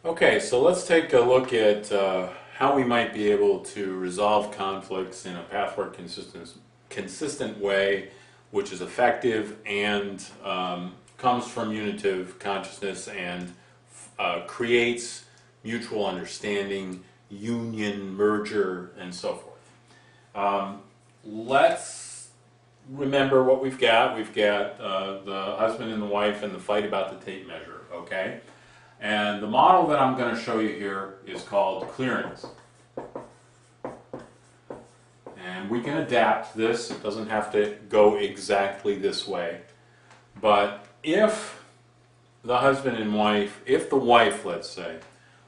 Okay, so let's take a look at how we might be able to resolve conflicts in a pathwork consistent way, which is effective and comes from unitive consciousness and creates mutual understanding, union, merger, and so forth. Let's remember what we've got. We've got the husband and the wife and the fight about the tape measure, okay? And the model that I'm going to show you here is called clearance. And we can adapt this. It doesn't have to go exactly this way. But if the husband and wife, if the wife, let's say,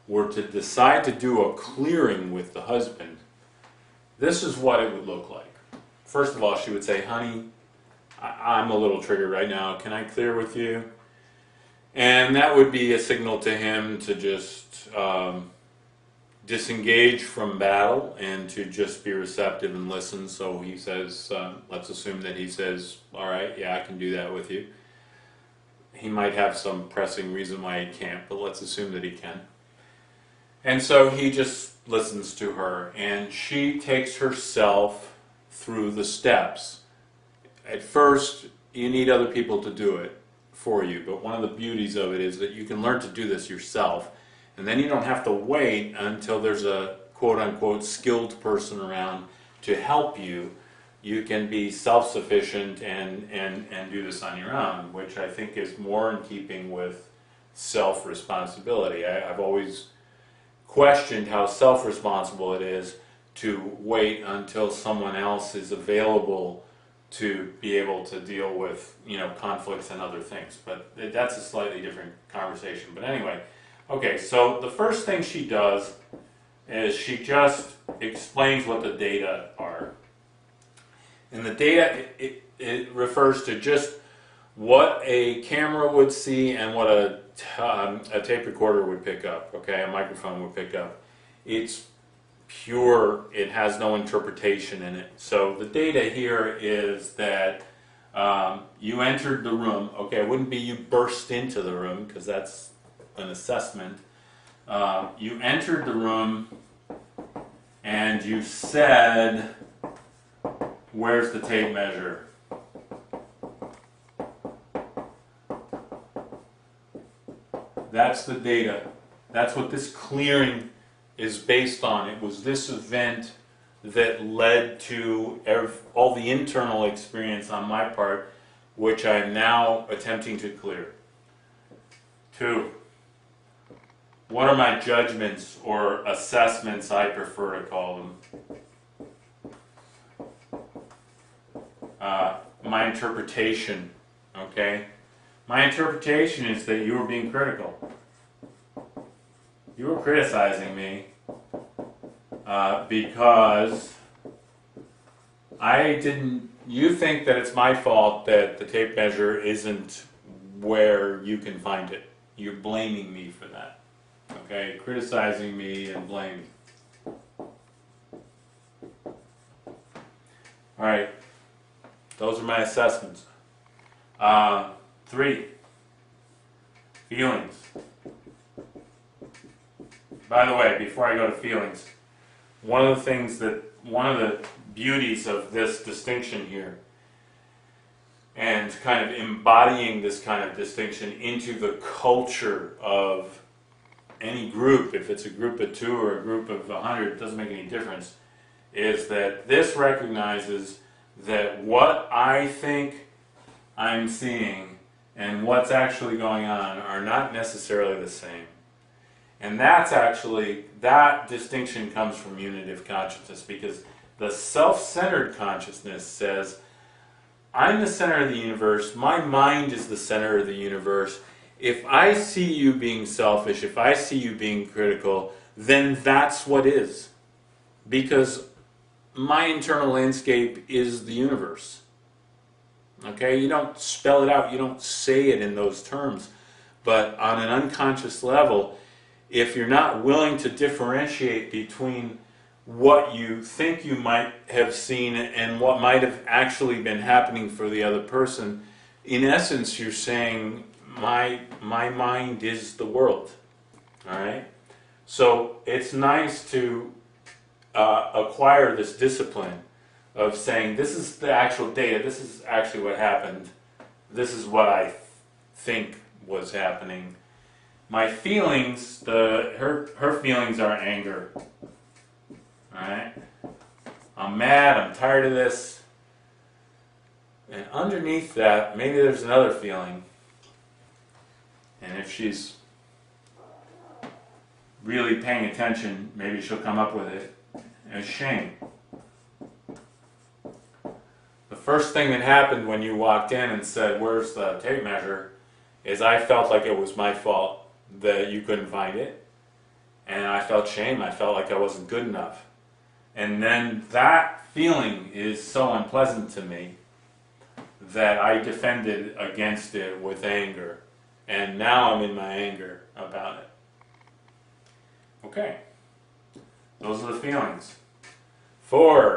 were to decide to do a clearing with the husband, this is what it would look like. First of all, she would say, honey, I'm a little triggered right now. Can I clear with you? And that would be a signal to him to just disengage from battle and to just be receptive and listen. So he says, let's assume that he says, all right, yeah, I can do that with you. He might have some pressing reason why he can't, but let's assume that he can. And so he just listens to her, and she takes herself through the steps. At first, you need other people to do it for you, but one of the beauties of it is that you can learn to do this yourself, and then you don't have to wait until there's a quote-unquote skilled person around to help you. You can be self-sufficient and do this on your own, which I think is more in keeping with self-responsibility. I've always questioned how self-responsible it is to wait until someone else is available to be able to deal with, conflicts and other things. But that's a slightly different conversation. But anyway, okay, so the first thing she does is she just explains what the data are. And the data, it refers to just what a camera would see and what a tape recorder would pick up, okay, a microphone would pick up. It's pure, it has no interpretation in it. So the data here is that you entered the room, okay, it wouldn't be you burst into the room because that's an assessment. You entered the room and you said, where's the tape measure? That's the data. That's what this clearing is based on. It was this event that led to all the internal experience on my part, which I'm now attempting to clear. 2, what are my judgments or assessments, I prefer to call them? My interpretation, okay? My interpretation is that you were being critical. You were criticizing me because you think that it's my fault that the tape measure isn't where you can find it. You're blaming me for that. Okay? Criticizing me and blaming. Alright. Those are my assessments. 3, feelings. By the way, before I go to feelings, one of the beauties of this distinction here, and kind of embodying this kind of distinction into the culture of any group, if it's a group of 2 or a group of 100, it doesn't make any difference, is that this recognizes that what I think I'm seeing and what's actually going on are not necessarily the same. And that distinction comes from unitive consciousness, because the self-centered consciousness says, I'm the center of the universe, my mind is the center of the universe. If I see you being selfish, if I see you being critical, then that's what is. Because my internal landscape is the universe. Okay, you don't spell it out, you don't say it in those terms, but on an unconscious level, if you're not willing to differentiate between what you think you might have seen and what might have actually been happening for the other person, in essence you're saying, my mind is the world. Alright? So it's nice to acquire this discipline of saying, this is the actual data, this is actually what happened, this is what I think was happening. My feelings, her feelings are anger. Alright? I'm mad, I'm tired of this. And underneath that, maybe there's another feeling. And if she's really paying attention, maybe she'll come up with it. It's shame. The first thing that happened when you walked in and said, "Where's the tape measure?" is I felt like it was my fault that you couldn't find it. And I felt shame. I felt like I wasn't good enough. And then that feeling is so unpleasant to me that I defended against it with anger. And now I'm in my anger about it. Okay. Those are the feelings. 4.